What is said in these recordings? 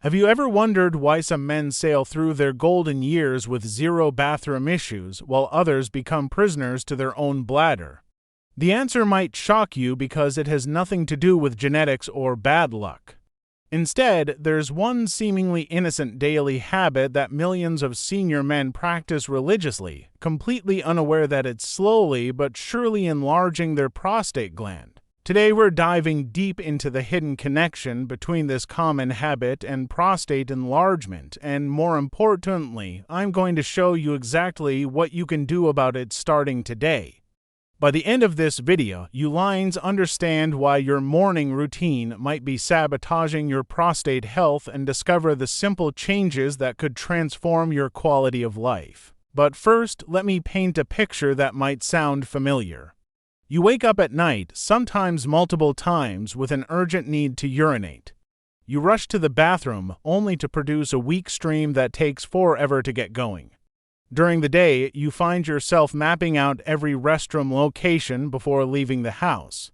Have you ever wondered why some men sail through their golden years with zero bathroom issues while others become prisoners to their own bladder? The answer might shock you because it has nothing to do with genetics or bad luck. Instead, there's one seemingly innocent daily habit that millions of senior men practice religiously, completely unaware that it's slowly but surely enlarging their prostate gland. Today we're diving deep into the hidden connection between this common habit and prostate enlargement, and more importantly, I'm going to show you exactly what you can do about it starting today. By the end of this video, you lines understand why your morning routine might be sabotaging your prostate health and discover the simple changes that could transform your quality of life. But first, let me paint a picture that might sound familiar. You wake up at night, sometimes multiple times, with an urgent need to urinate. You rush to the bathroom only to produce a weak stream that takes forever to get going. During the day, you find yourself mapping out every restroom location before leaving the house.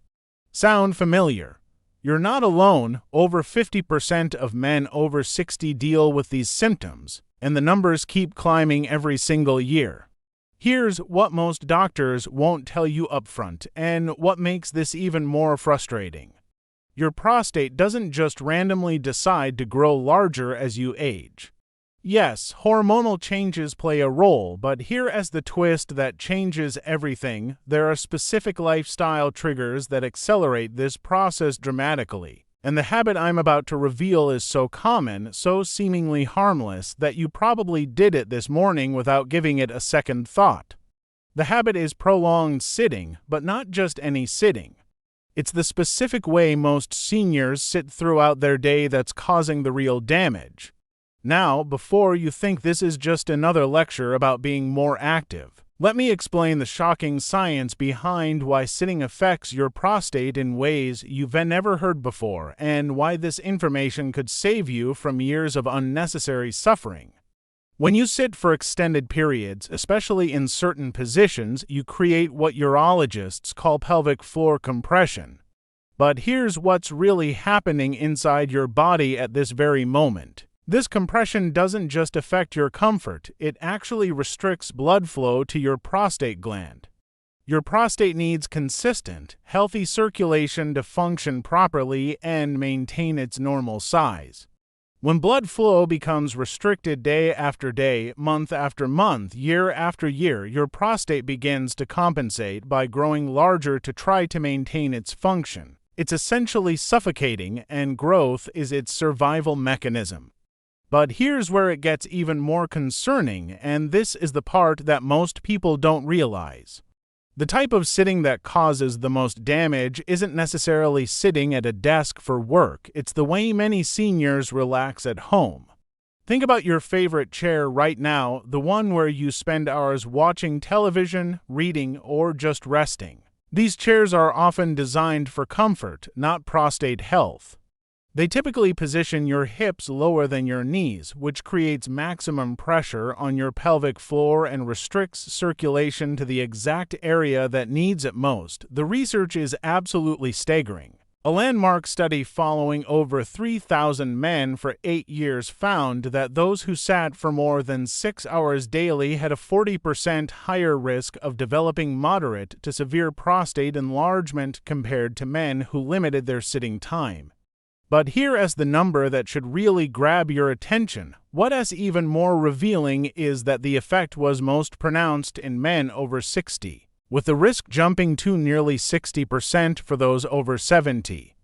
Sound familiar? You're not alone. Over 50% of men over 60 deal with these symptoms, and the numbers keep climbing every single year. Here's what most doctors won't tell you upfront, and what makes this even more frustrating. Your prostate doesn't just randomly decide to grow larger as you age. Yes, hormonal changes play a role, but here is the twist that changes everything. There are specific lifestyle triggers that accelerate this process dramatically. And the habit I'm about to reveal is so common, so seemingly harmless, that you probably did it this morning without giving it a second thought. The habit is prolonged sitting, but not just any sitting. It's the specific way most seniors sit throughout their day that's causing the real damage. Now, before you think this is just another lecture about being more active, let me explain the shocking science behind why sitting affects your prostate in ways you've never heard before, and why this information could save you from years of unnecessary suffering. When you sit for extended periods, especially in certain positions, you create what urologists call pelvic floor compression. But here's what's really happening inside your body at this very moment. This compression doesn't just affect your comfort, it actually restricts blood flow to your prostate gland. Your prostate needs consistent, healthy circulation to function properly and maintain its normal size. When blood flow becomes restricted day after day, month after month, year after year, your prostate begins to compensate by growing larger to try to maintain its function. It's essentially suffocating, and growth is its survival mechanism. But here's where it gets even more concerning, and this is the part that most people don't realize. The type of sitting that causes the most damage isn't necessarily sitting at a desk for work, it's the way many seniors relax at home. Think about your favorite chair right now, the one where you spend hours watching television, reading, or just resting. These chairs are often designed for comfort, not prostate health. They typically position your hips lower than your knees, which creates maximum pressure on your pelvic floor and restricts circulation to the exact area that needs it most. The research is absolutely staggering. A landmark study following over 3,000 men for 8 years found that those who sat for more than 6 hours daily had a 40% higher risk of developing moderate to severe prostate enlargement compared to men who limited their sitting time. But here is the number that should really grab your attention. What is even more revealing is that the effect was most pronounced in men over 60, with the risk jumping to nearly 60% for those over 70.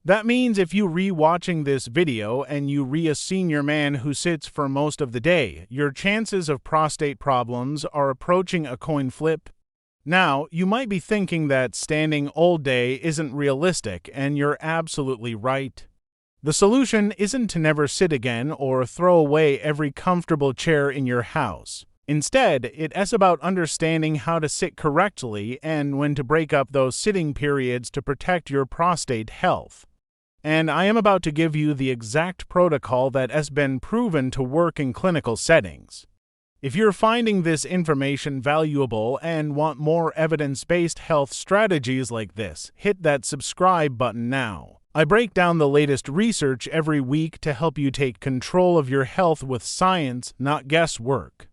That means if you re-watching this video and you a senior man who sits for most of the day, your chances of prostate problems are approaching a coin flip. Now, you might be thinking that standing all day isn't realistic, and you're absolutely right. The solution isn't to never sit again or throw away every comfortable chair in your house. Instead, it is about understanding how to sit correctly and when to break up those sitting periods to protect your prostate health. And I am about to give you the exact protocol that has been proven to work in clinical settings. If you're finding this information valuable and want more evidence-based health strategies like this, hit that subscribe button now. I break down the latest research every week to help you take control of your health with science, not guesswork.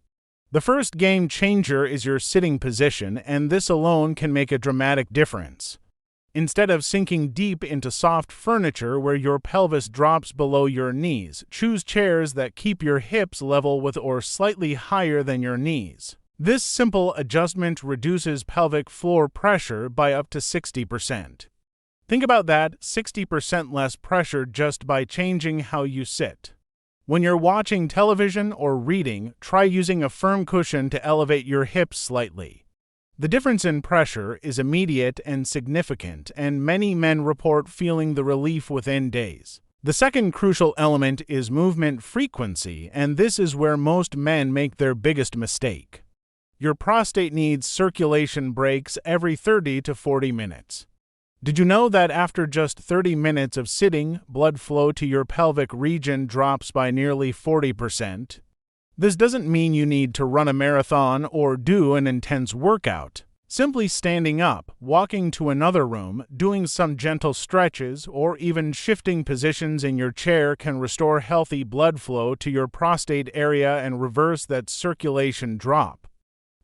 The first game changer is your sitting position, and this alone can make a dramatic difference. Instead of sinking deep into soft furniture where your pelvis drops below your knees, choose chairs that keep your hips level with or slightly higher than your knees. This simple adjustment reduces pelvic floor pressure by up to 60%. Think about that, 60% less pressure just by changing how you sit. When you're watching television or reading, try using a firm cushion to elevate your hips slightly. The difference in pressure is immediate and significant, and many men report feeling the relief within days. The second crucial element is movement frequency, and this is where most men make their biggest mistake. Your prostate needs circulation breaks every 30 to 40 minutes. Did you know that after just 30 minutes of sitting, blood flow to your pelvic region drops by nearly 40%? This doesn't mean you need to run a marathon or do an intense workout. Simply standing up, walking to another room, doing some gentle stretches, or even shifting positions in your chair can restore healthy blood flow to your prostate area and reverse that circulation drop.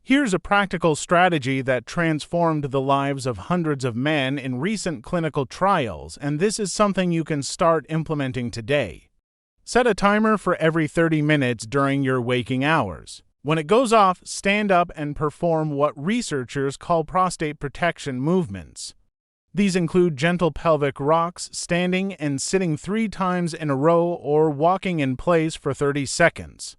Here's a practical strategy that transformed the lives of hundreds of men in recent clinical trials, and this is something you can start implementing today. Set a timer for every 30 minutes during your waking hours. When it goes off, stand up and perform what researchers call prostate protection movements. These include gentle pelvic rocks, standing and sitting 3 times in a row, or walking in place for 30 seconds.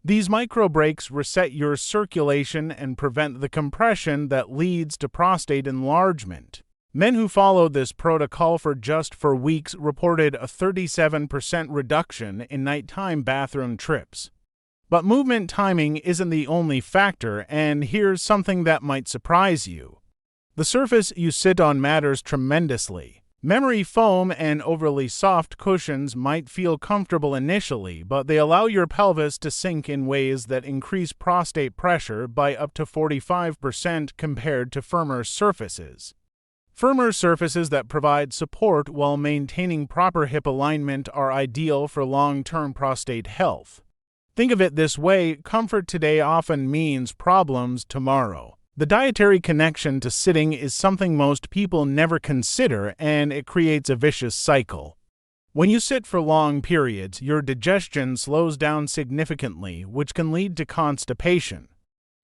These micro breaks reset your circulation and prevent the compression that leads to prostate enlargement. Men who followed this protocol for just 4 weeks reported a 37% reduction in nighttime bathroom trips. But movement timing isn't the only factor, and here's something that might surprise you. The surface you sit on matters tremendously. Memory foam and overly soft cushions might feel comfortable initially, but they allow your pelvis to sink in ways that increase prostate pressure by up to 45% compared to firmer surfaces. Firmer surfaces that provide support while maintaining proper hip alignment are ideal for long-term prostate health. Think of it this way: comfort today often means problems tomorrow. The dietary connection to sitting is something most people never consider, and it creates a vicious cycle. When you sit for long periods, your digestion slows down significantly, which can lead to constipation.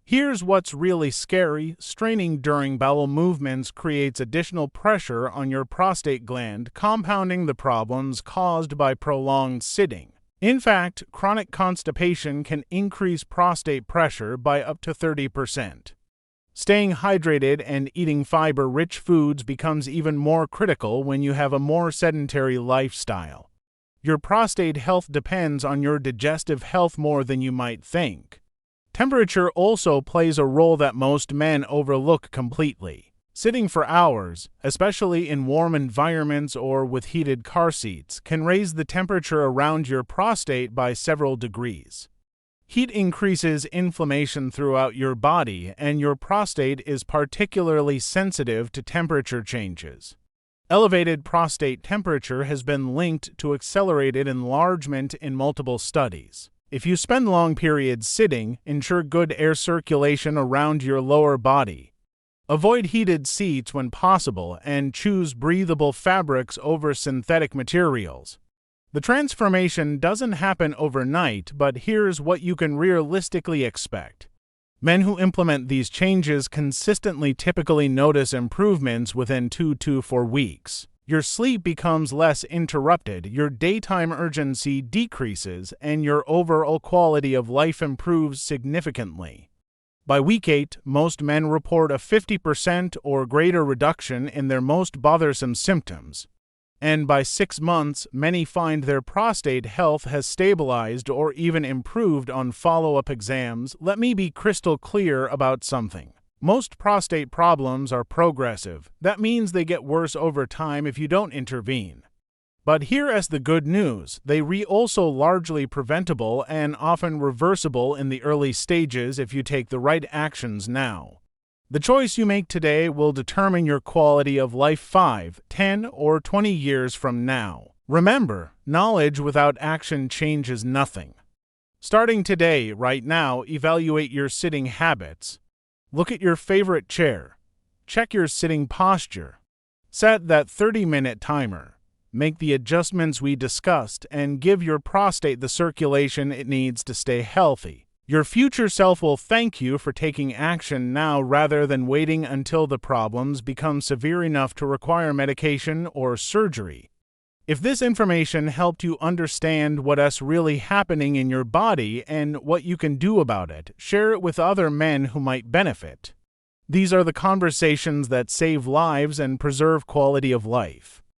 Here's what's really scary: straining during bowel movements creates additional pressure on your prostate gland, compounding the problems caused by prolonged sitting. In fact, chronic constipation can increase prostate pressure by up to 30%. Staying hydrated and eating fiber-rich foods becomes even more critical when you have a more sedentary lifestyle. Your prostate health depends on your digestive health more than you might think. Temperature also plays a role that most men overlook completely. Sitting for hours, especially in warm environments or with heated car seats, can raise the temperature around your prostate by several degrees. Heat increases inflammation throughout your body, and your prostate is particularly sensitive to temperature changes. Elevated prostate temperature has been linked to accelerated enlargement in multiple studies. If you spend long periods sitting, ensure good air circulation around your lower body. Avoid heated seats when possible, and choose breathable fabrics over synthetic materials. The transformation doesn't happen overnight, but here's what you can realistically expect. Men who implement these changes consistently typically notice improvements within 2 to 4 weeks. Your sleep becomes less interrupted, your daytime urgency decreases, and your overall quality of life improves significantly. By week 8, most men report a 50% or greater reduction in their most bothersome symptoms. And by 6 months, many find their prostate health has stabilized or even improved on follow-up exams. Let me be crystal clear about something. Most prostate problems are progressive. That means they get worse over time if you don't intervene. But here is the good news: they are also largely preventable and often reversible in the early stages if you take the right actions now. The choice you make today will determine your quality of life 5, 10, or 20 years from now. Remember, knowledge without action changes nothing. Starting today, right now, evaluate your sitting habits. Look at your favorite chair. Check your sitting posture. Set that 30-minute timer. Make the adjustments we discussed and give your prostate the circulation it needs to stay healthy. Your future self will thank you for taking action now rather than waiting until the problems become severe enough to require medication or surgery. If this information helped you understand what's really happening in your body and what you can do about it, share it with other men who might benefit. These are the conversations that save lives and preserve quality of life.